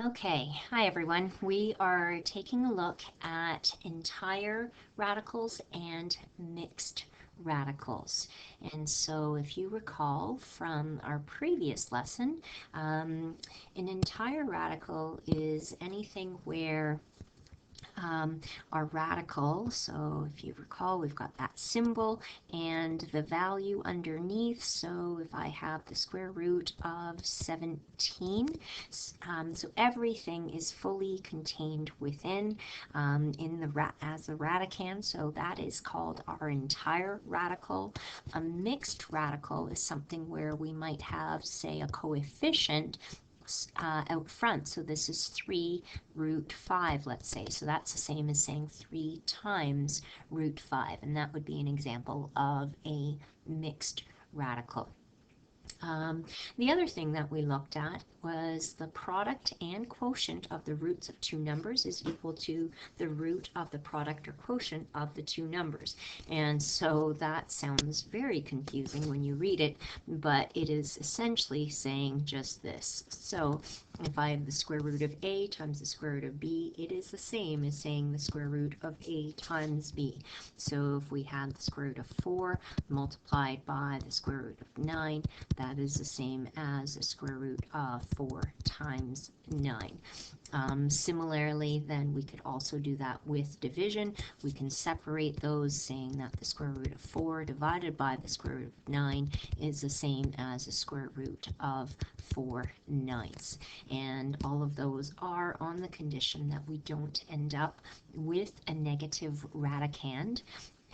Okay, hi everyone. We are taking a look at entire radicals and mixed radicals. And so if you recall from our previous lesson, an entire radical is anything where our radical, so if you recall, we've got that symbol and the value underneath. So if I have the square root of 17, so everything is fully contained within in the as the radicand, so that is called our entire radical. A mixed radical is something where we might have, say, a coefficient out front. So this is 3 root 5, let's say. So that's the same as saying 3 times root 5, and that would be an example of a mixed radical. The other thing that we looked at was the product and quotient of the roots of two numbers is equal to the root of the product or quotient of the two numbers. And so that sounds very confusing when you read it, but it is essentially saying just this. So if I have the square root of a times the square root of b, it is the same as saying the square root of a times b. So if we have the square root of 4 multiplied by the square root of 9, that is the same as the square root of 4 times 9. Similarly, then we could also do that with division. We can separate those, saying that the square root of 4 divided by the square root of 9 is the same as the square root of 4/9. And all of those are on the condition that we don't end up with a negative radicand.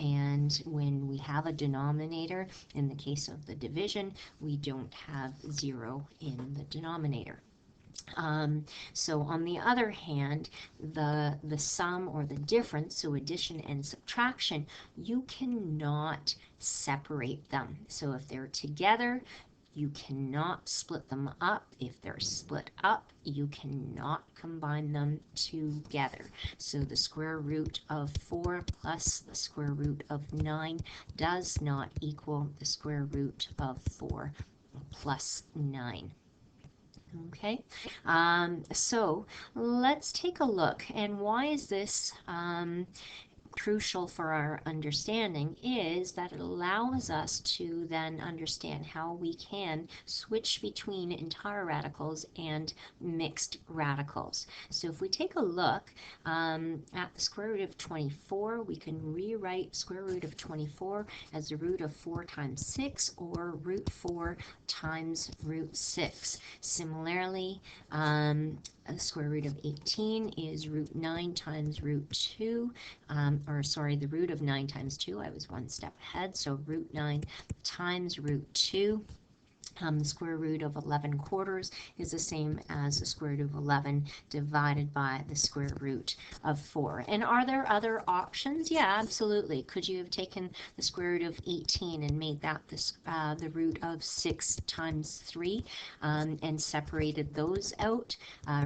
And when we have a denominator, in the case of the division, we don't have 0 in the denominator. So on the other hand, the sum or the difference, so addition and subtraction, you cannot separate them. So if they're together, you cannot split them up. If they're split up, you cannot combine them together. So the square root of 4 plus the square root of 9 does not equal the square root of 4 plus 9. Okay, so let's take a look. And why is this crucial for our understanding is that it allows us to then understand how we can switch between entire radicals and mixed radicals. So if we take a look at the square root of 24, we can rewrite square root of 24 as the root of 4 times 6 or root 4 times root 6. Similarly, the square root of 18 is root 9 times root 2, the root of 9 times 2, I was one step ahead, so root 9 times root 2. The square root of 11 quarters is the same as the square root of 11 divided by the square root of 4. And are there other options? Yeah, absolutely. Could you have taken the square root of 18 and made that the root of 6 times 3 and separated those out?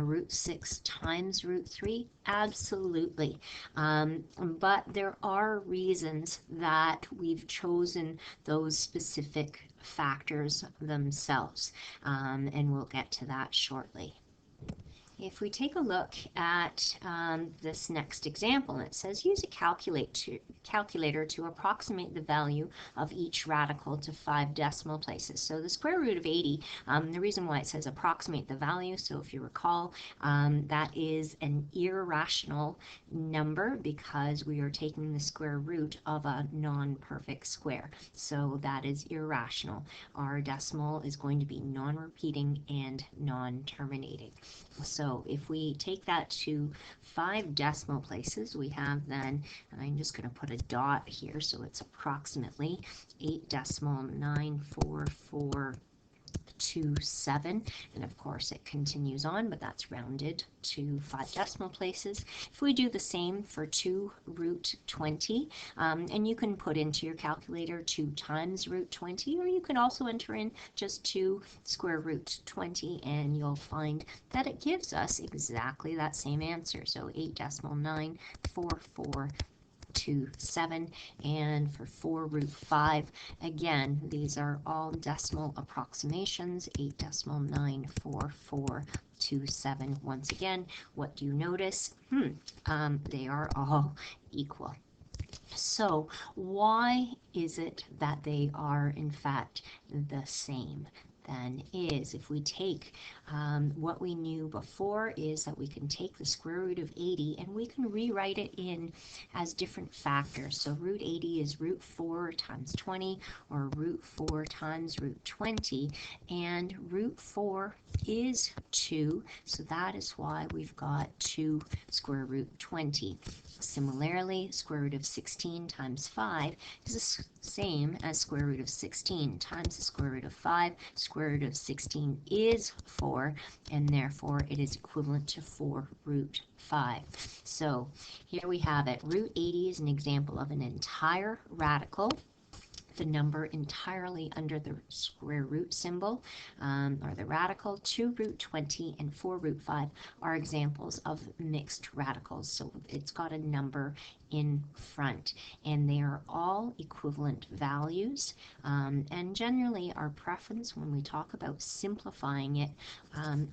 Root 6 times root 3? Absolutely. But there are reasons that we've chosen those specific factors themselves, and we'll get to that shortly. If we take a look at this next example, it says use a calculator to approximate the value of each radical to 5 decimal places. So the square root of 80, the reason why it says approximate the value, so if you recall, that is an irrational number because we are taking the square root of a non-perfect square. So that is irrational. Our decimal is going to be non-repeating and non-terminating. So if we take that to 5 decimal places, we have then, and I'm just going to put a dot here so it's approximately 8.94427, and of course it continues on, but that's rounded to 5 decimal places. If we do the same for 2 root 20, and you can put into your calculator 2 times root 20, or you can also enter in just 2 square root 20, and you'll find that it gives us exactly that same answer. So 8.94427, and for 4 root 5, again, these are all decimal approximations, 8.94427 0.27. Once again, what do you notice? They are all equal. So why is it that they are in fact the same? Then is, if we take what we knew before, is that we can take the square root of 80 and we can rewrite it in as different factors. So root 80 is root 4 times 20, or root 4 times root 20, and root 4 is 2, so that is why we've got 2 square root 20. Similarly, square root of 16 times 5 is the same as square root of 16 times the square root of 5. Square root of 16 is 4, and therefore it is equivalent to 4 root 5. So here we have it. Root 80 is an example of an entire radical. The number entirely under the square root symbol, or the radical. 2 root 20 and 4 root 5 are examples of mixed radicals. So it's got a number in front, and they are all equivalent values. And generally our preference when we talk about simplifying it,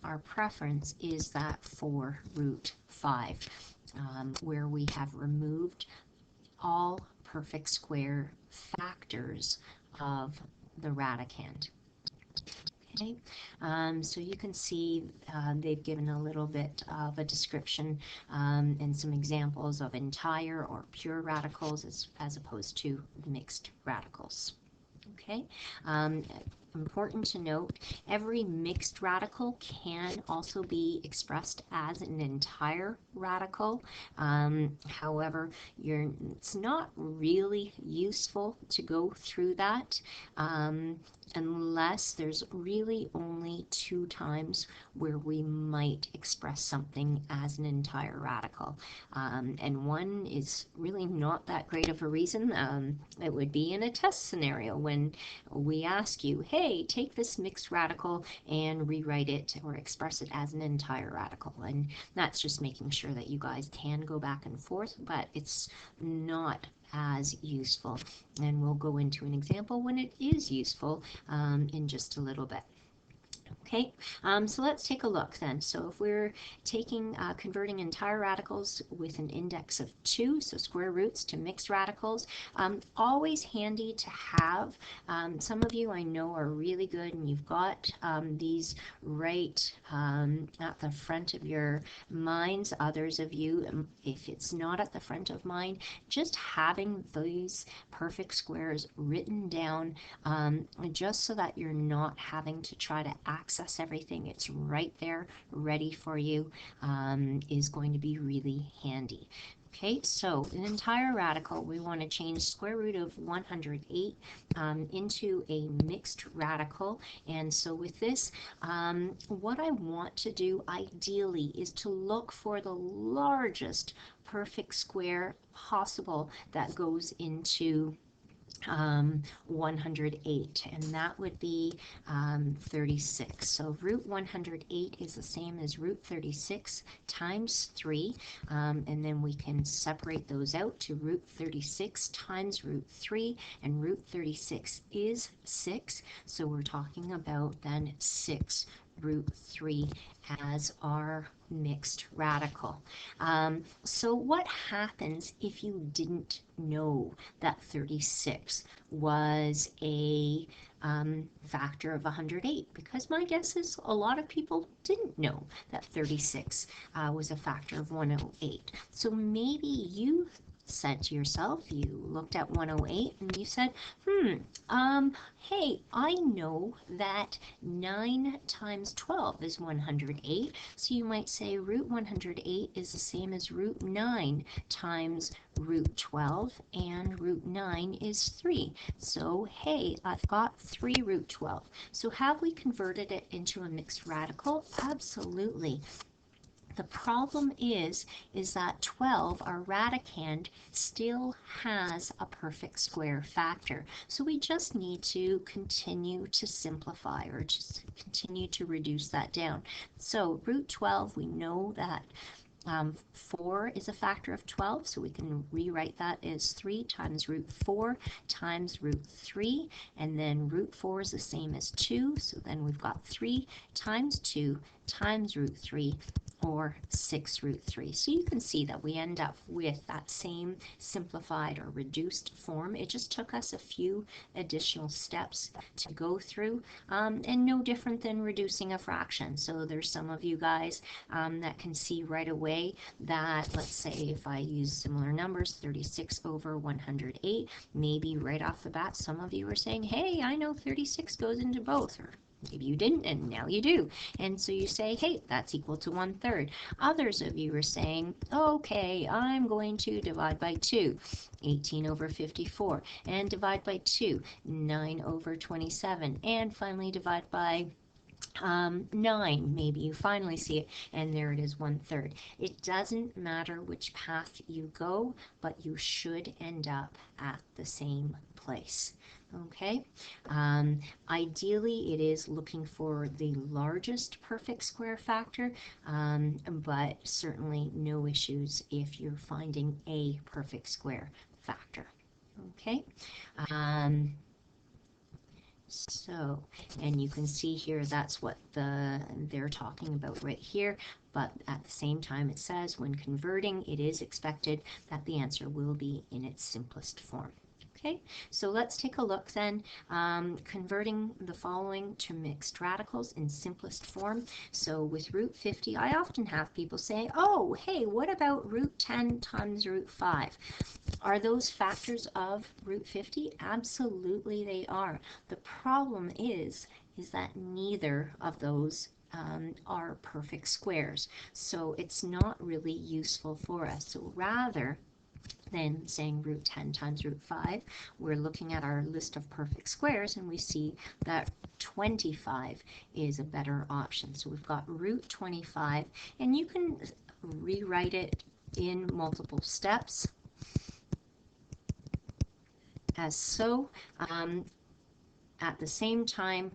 our preference is that 4 root 5, where we have removed all perfect square factors of the radicand. Okay, so you can see they've given a little bit of a description and some examples of entire or pure radicals as opposed to mixed radicals. Okay, important to note, every mixed radical can also be expressed as an entire radical. However, it's not really useful to go through that unless there's really only 2 times where we might express something as an entire radical. And one is really not that great of a reason. It would be in a test scenario when we ask you, hey, take this mixed radical and rewrite it or express it as an entire radical. And that's just making sure that you guys can go back and forth, but it's not as useful. And we'll go into an example when it is useful in just a little bit. Okay, so let's take a look then. So if we're taking, converting entire radicals with an index of 2, so square roots to mixed radicals, always handy to have. Some of you I know are really good and you've got these right at the front of your minds. Others of you, if it's not at the front of mind, just having these perfect squares written down just so that you're not having to try to access everything. It's right there ready for you, is going to be really handy. Okay, so an entire radical, we want to change square root of 108 into a mixed radical. And so with this, what I want to do ideally is to look for the largest perfect square possible that goes into 108, and that would be 36. So root 108 is the same as root 36 times 3, and then we can separate those out to root 36 times root 3, and root 36 is 6, so we're talking about then 6 root 3 as our mixed radical. So what happens if you didn't know that 36 was a factor of 108? Because my guess is a lot of people didn't know that 36 was a factor of 108. So maybe you said to yourself, you looked at 108 and you said, hey, I know that 9 times 12 is 108. So you might say root 108 is the same as root 9 times root 12, and root 9 is 3. So hey, I've got 3 root 12. So have we converted it into a mixed radical? Absolutely. The problem is that 12, our radicand, still has a perfect square factor. So we just need to continue to simplify, or just continue to reduce that down. So root 12, we know that 4 is a factor of 12, so we can rewrite that as 3 times root 4 times root 3, and then root 4 is the same as 2, so then we've got 3 times 2 times root 3, or 6 root 3. So you can see that we end up with that same simplified or reduced form. It just took us a few additional steps to go through, and no different than reducing a fraction. So there's some of you guys that can see right away that, let's say if I use similar numbers, 36 over 108, maybe right off the bat some of you are saying, hey, I know 36 goes into both, or maybe you didn't and now you do. And so you say, hey, that's equal to 1/3. Others of you are saying, okay, I'm going to divide by 2, 18 over 54, and divide by 2, 9 over 27, and finally divide by 9, maybe you finally see it, and there it is, 1/3. It doesn't matter which path you go, but you should end up at the same place. Okay, ideally it is looking for the largest perfect square factor, but certainly no issues if you're finding a perfect square factor. Okay. Um, so, and you can see here that's what they're talking about right here, but at the same time it says when converting, it is expected that the answer will be in its simplest form. Okay, so let's take a look then, converting the following to mixed radicals in simplest form. So with root 50, I often have people say, oh, hey, what about root 10 times root 5? Are those factors of root 50? Absolutely they are. The problem is that neither of those are perfect squares. So it's not really useful for us. So rather than saying root 10 times root 5, we're looking at our list of perfect squares and we see that 25 is a better option. So we've got root 25, and you can rewrite it in multiple steps as so. At the same time,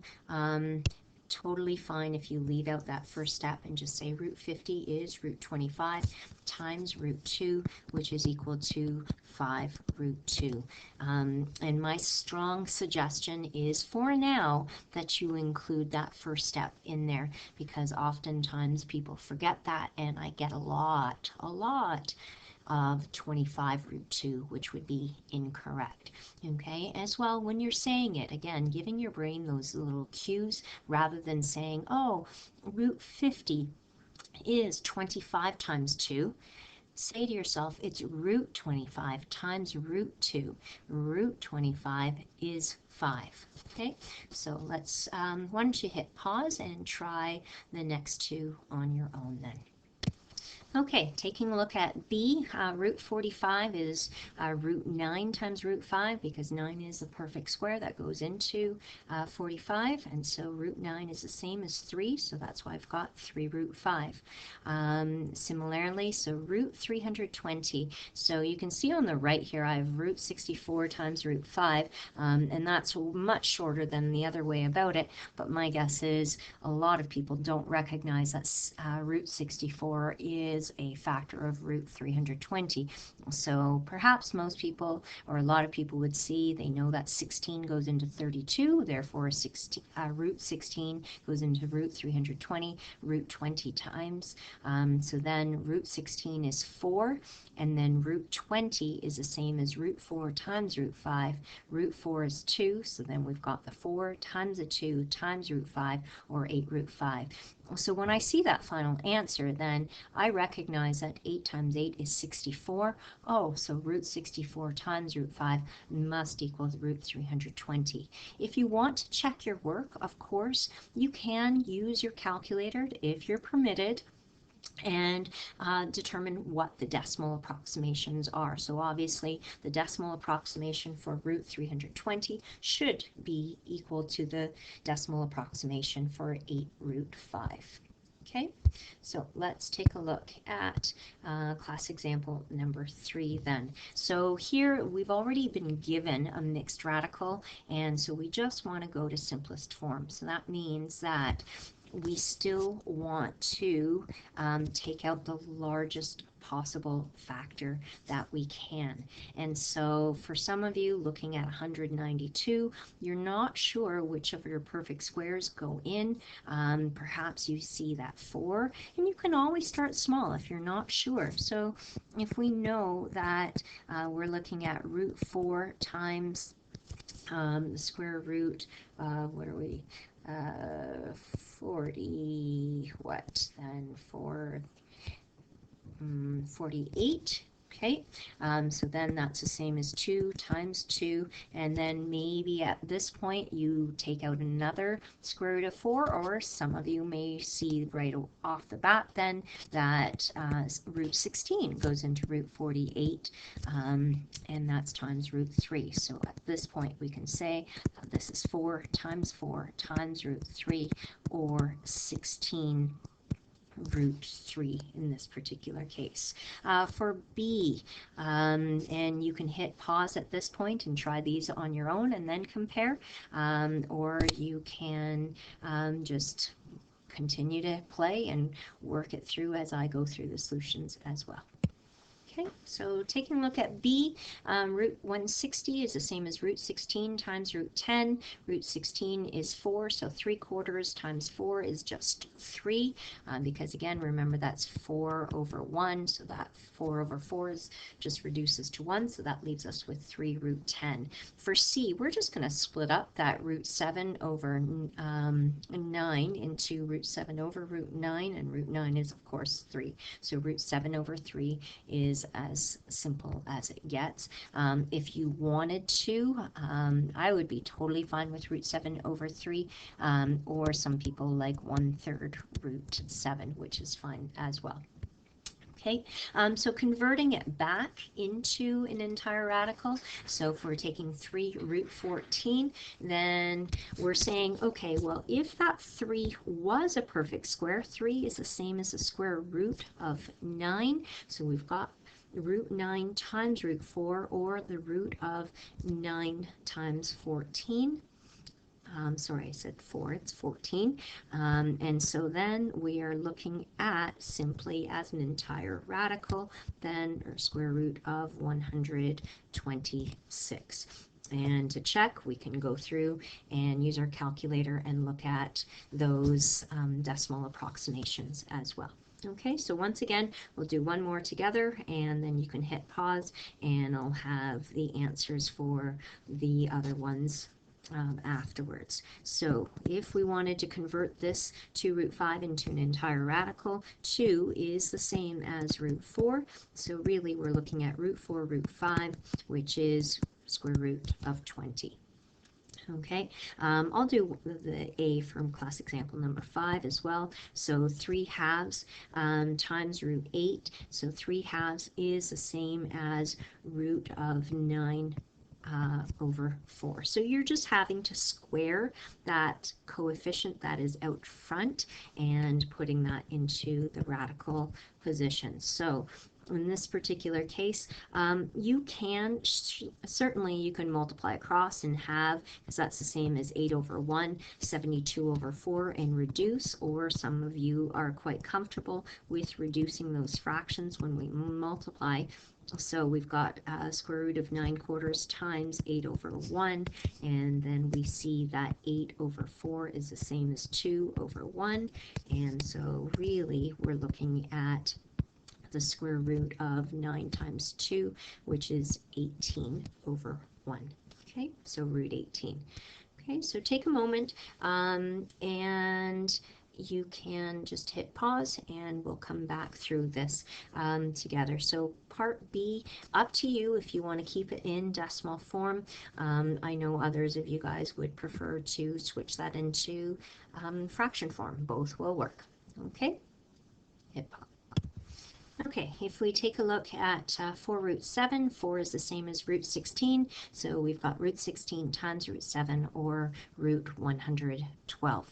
totally fine if you leave out that first step and just say root 50 is root 25 times root 2, which is equal to 5 root 2. And my strong suggestion is for now that you include that first step in there, because oftentimes people forget that, and I get a lot of 25 root 2, which would be incorrect. Okay, as well, when you're saying it, again, giving your brain those little cues rather than saying, oh, root 50 is 25 times 2. Say to yourself, it's root 25 times root 2. Root 25 is 5. Okay, so let's, why don't you hit pause and try the next two on your own then. Okay, taking a look at B, root 45 is root 9 times root 5, because 9 is a perfect square that goes into 45, and so root 9 is the same as 3, so that's why I've got 3 root 5. Similarly, so root 320, so you can see on the right here I have root 64 times root 5, and that's much shorter than the other way about it, but my guess is a lot of people don't recognize that root 64 is a factor of root 320. So perhaps most people, or a lot of people, would see, they know that 16 goes into 32, therefore root 16 goes into root 320, root 20 times. So then root 16 is 4, and then root 20 is the same as root 4 times root 5. Root 4 is 2, so then we've got the 4 times the 2 times root 5, or 8 root 5. So when I see that final answer, then I recognize that 8 times 8 is 64. Oh, so root 64 times root 5 must equal root 320. If you want to check your work, of course, you can use your calculator if you're permitted, and determine what the decimal approximations are. So obviously the decimal approximation for root 320 should be equal to the decimal approximation for 8 root 5. Okay, so let's take a look at class example number 3 then. So here we've already been given a mixed radical, and so we just want to go to simplest form. So that means that we still want to take out the largest possible factor that we can. And so for some of you looking at 192, you're not sure which of your perfect squares go in. Perhaps you see that 4, and you can always start small if you're not sure. So if we know that we're looking at root 4 times the square root, what are we, 40, what then, 48. Okay, so then that's the same as 2 times 2, and then maybe at this point you take out another square root of 4, or some of you may see right off the bat then that root 16 goes into root 48, and that's times root 3. So at this point we can say that this is 4 times root 3, or 16 root 3 in this particular case. For B, and you can hit pause at this point and try these on your own and then compare, or you can just continue to play and work it through as I go through the solutions as well. Okay, so taking a look at B, root 160 is the same as root 16 times root 10. Root 16 is 4, so 3/4 times 4 is just 3, because again, remember that's 4 over 1, so that 4 over 4 is just reduces to 1, so that leaves us with 3 root 10. For C, we're just going to split up that root 7 over 9 into root 7 over root 9, and root 9 is of course 3. So root 7 over 3 is as simple as it gets. If you wanted to, I would be totally fine with root 7 over 3, or some people like 1/3 root 7, which is fine as well. Okay, so converting it back into an entire radical, so if we're taking 3 root 14, then we're saying, okay, well, if that 3 was a perfect square, 3 is the same as the square root of 9, so we've got root 9 times root 4, or the root of 9 times 14. Sorry, I said 4, it's 14. And so then we are looking at simply as an entire radical, then or square root of 126. And to check, we can go through and use our calculator and look at those decimal approximations as well. Okay, so once again, we'll do one more together, and then you can hit pause, and I'll have the answers for the other ones afterwards. So if we wanted to convert this to root 5 into an entire radical, 2 is the same as root 4. So really we're looking at root 4 root 5, which is square root of 20. Okay, I'll do the A from class example number 5 as well. So 3/2 times root 8. So 3/2 is the same as root of 9 over 4. So you're just having to square that coefficient that is out front and putting that into the radical position. So in this particular case, you can certainly you can multiply across and have, because that's the same as 8 over 1, 72 over 4, and reduce, or some of you are quite comfortable with reducing those fractions when we multiply. So we've got square root of 9/4 times 8 over 1, and then we see that 8 over 4 is the same as 2 over 1, and so really we're looking at the square root of 9 times 2, which is 18 over 1. Okay, so root 18. Okay, so take a moment and you can just hit pause, and we'll come back through this together. So part B, up to you if you want to keep it in decimal form. I know others of you guys would prefer to switch that into fraction form. Both will work. Okay, hit pause. Okay, if we take a look at 4 root 7, 4 is the same as root 16, so we've got root 16 times root 7, or root 112.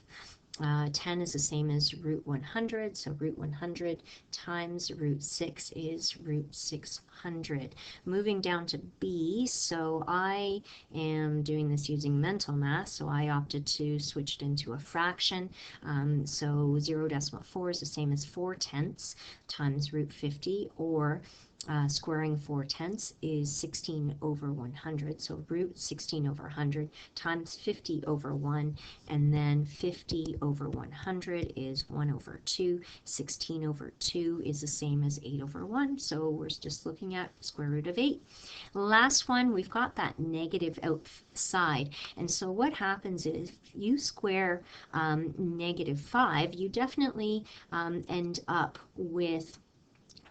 10 is the same as root 100, so root 100 times root 6 is root 600. Moving down to B, so I am doing this using mental math, so I opted to switch it into a fraction. So 0.4 is the same as 4/10 times root 50, or squaring 4/10 is 16 over 100, so root 16 over 100 times 50 over 1, and then 50 over 100 is 1 over 2. 16 over 2 is the same as 8 over 1, so we're just looking at square root of 8. Last one, we've got that negative outside, and so what happens is if you square -5, you definitely end up with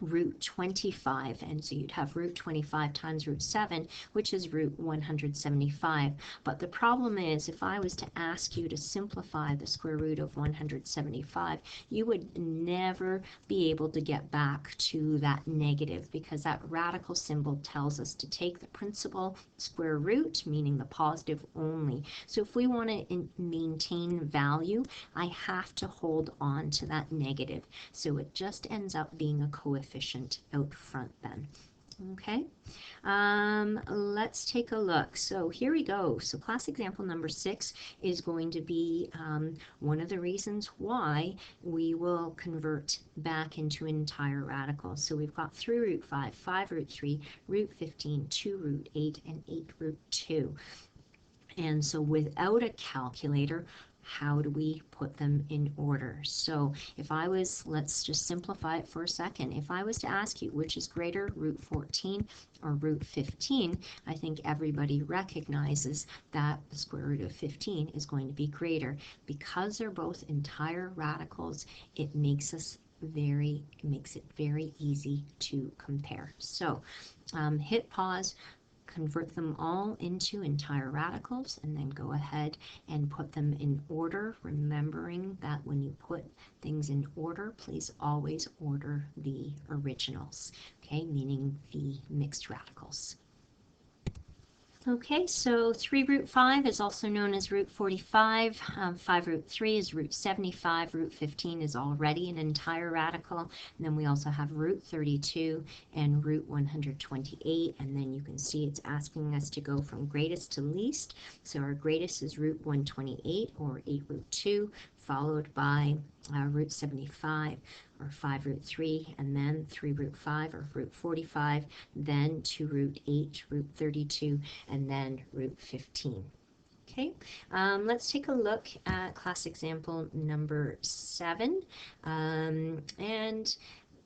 root 25, and so you'd have root 25 times root 7, which is root 175. But the problem is, if I was to ask you to simplify the square root of 175, you would never be able to get back to that negative, because that radical symbol tells us to take the principal square root, meaning the positive only. So if we want to maintain value, I have to hold on to that negative. So it just ends up being a coefficient out front then. Okay, let's take a look. So here we go. So class example number 6 is going to be one of the reasons why we will convert back into an entire radical. So we've got 3 root 5, 5 root 3, root 15, 2 root 8, and 8 root 2. And so without a calculator, how do we put them in order? So if I was, let's just simplify it for a second. If I was to ask you which is greater, root 14 or root 15, I think everybody recognizes that the square root of 15 is going to be greater. Because they're both entire radicals, it makes it very easy to compare. So hit pause, convert them all into entire radicals, and then go ahead and put them in order, remembering that when you put things in order, please always order the originals, okay, meaning the mixed radicals. Okay, so 3 root 5 is also known as root 45, 5 root 3 is root 75, root 15 is already an entire radical, and then we also have root 32 and root 128, and then you can see it's asking us to go from greatest to least. So our greatest is root 128, or 8 root 2, followed by root 75, or 5 root 3, and then 3 root 5, or root 45, then 2 root 8, root 32, and then root 15. Okay, let's take a look at class example number 7, and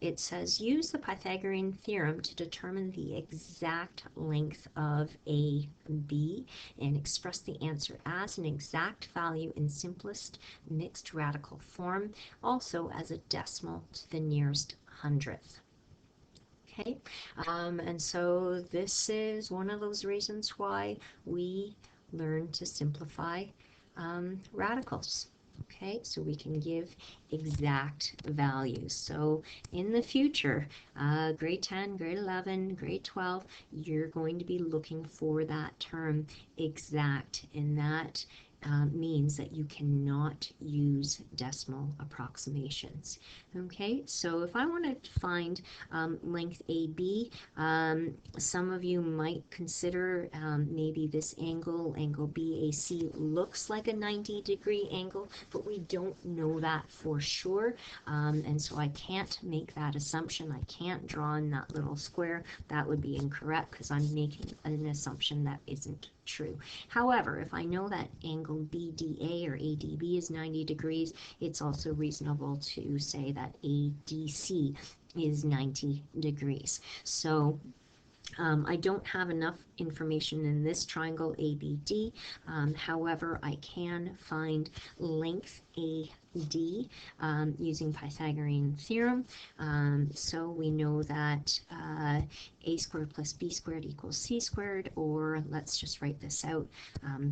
it says use the Pythagorean theorem to determine the exact length of AB and express the answer as an exact value in simplest mixed radical form, also as a decimal to the nearest hundredth. Okay, and so this is one of those reasons why we learn to simplify radicals. Okay, so we can give exact values. So in the future, grade 10, grade 11, grade 12, you're going to be looking for that term exact, and that means that you cannot use decimal approximations. Okay, so if I want to find length AB, some of you might consider maybe this angle BAC looks like a 90-degree angle, but we don't know that for sure, and so I can't make that assumption. I can't draw in that little square. That would be incorrect because I'm making an assumption that isn't true. However, if I know that angle BDA or ADB is 90 degrees, it's also reasonable to say that ADC is 90 degrees. So I don't have enough information in this triangle ABD. However, I can find length AD using Pythagorean theorem. So we know that a squared plus b squared equals c squared, or let's just write this out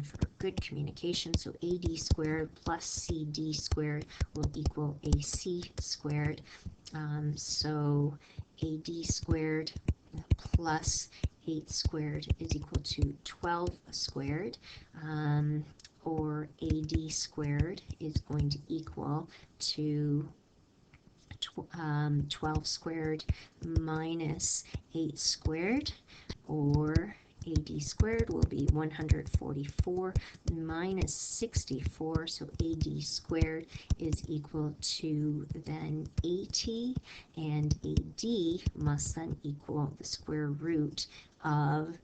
for good communication. So AD squared plus CD squared will equal AC squared. So AD squared plus 8 squared is equal to 12 squared, for AD squared is going to equal to 12 squared minus 8 squared, or AD squared will be 144 minus 64, so AD squared is equal to then 80, and AD must then equal the square root of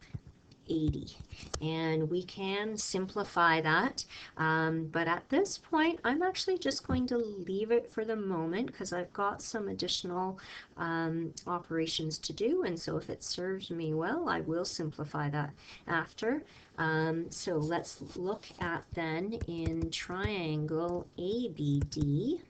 80. And we can simplify that, but at this point I'm actually just going to leave it for the moment because I've got some additional operations to do, and so if it serves me well I will simplify that after. So let's look at then in triangle ABD.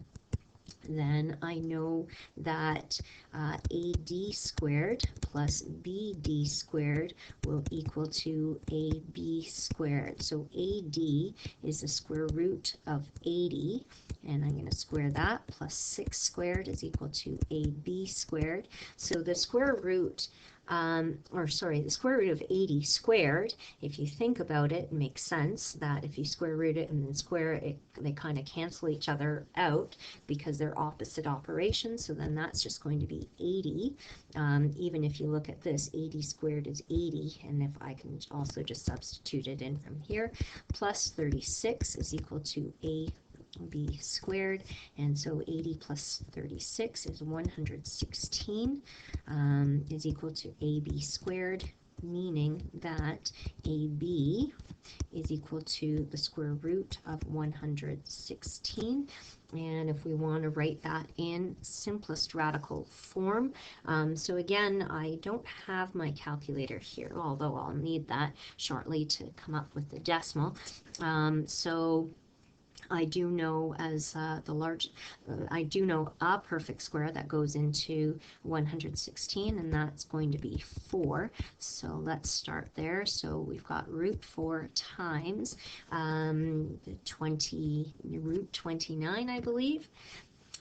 Then I know that AD squared plus BD squared will equal to AB squared. So AD is the square root of 80, and I'm going to square that, plus 6 squared is equal to AB squared. So the square root the square root of 80 squared, if you think about it, makes sense that if you square root it and then square it, they kind of cancel each other out because they're opposite operations. So then that's just going to be 80. Even if you look at this, 80 squared is 80, and if I can also just substitute it in from here, plus 36 is equal to AB squared, and so 80 plus 36 is 116, is equal to AB squared, meaning that AB is equal to the square root of 116. And if we want to write that in simplest radical form, so again, I don't have my calculator here, although I'll need that shortly to come up with the decimal. So I do know I do know a perfect square that goes into 116, and that's going to be 4. So let's start there. So we've got root 4 times root 29, I believe.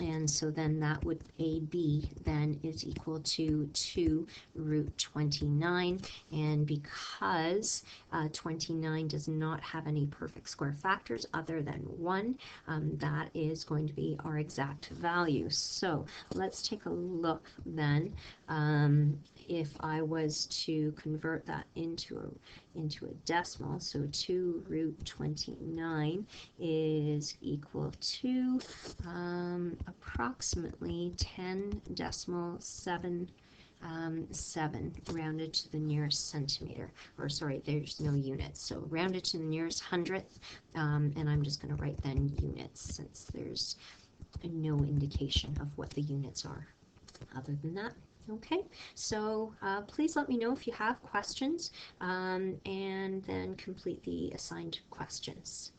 And so then that would AB then is equal to 2 root 29, and because 29 does not have any perfect square factors other than 1, that is going to be our exact value. So let's take a look then. If I was to convert that into a decimal, so 2 root 29 is equal to approximately 10.77 rounded to the nearest centimeter, or sorry, there's no units, so rounded to the nearest hundredth, and I'm just going to write then units since there's no indication of what the units are other than that. Okay, so please let me know if you have questions, and then complete the assigned questions.